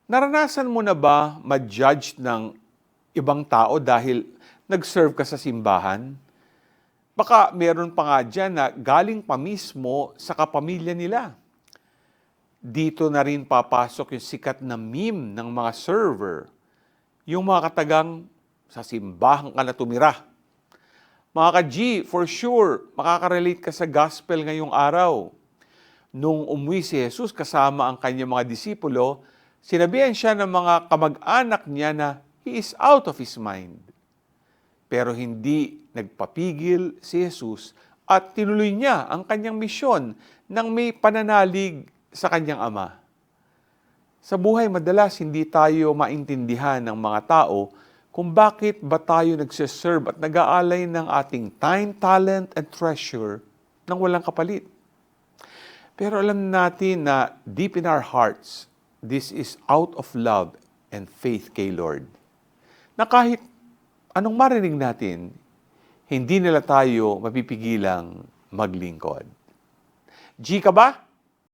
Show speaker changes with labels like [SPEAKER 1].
[SPEAKER 1] Naranasan mo na ba ma-judge ng ibang tao dahil nag-serve ka sa simbahan? Baka meron pa nga dyan na galing pa mismo sa kapamilya nila. Dito na rin papasok yung sikat na meme ng mga server. Yung mga katagang sa simbahan ka na tumira. Mga ka-G, for sure, makaka-relate ka sa gospel ngayong araw. Nung umuwi si Jesus kasama ang kanyang mga disipulo, sinabihan siya ng mga kamag-anak niya na he is out of his mind. Pero hindi nagpapigil si Jesus at tinuloy niya ang kanyang misyon nang may pananalig sa kanyang ama. Sa buhay, madalas hindi tayo maintindihan ng mga tao kung bakit ba tayo nagsiserve at nag-aalay ng ating time, talent, and treasure nang walang kapalit. Pero alam natin na deep in our hearts, this is out of love and faith kay Lord. Na kahit anong marinig natin, hindi nila tayo mapipigilang maglingkod. G ka ba?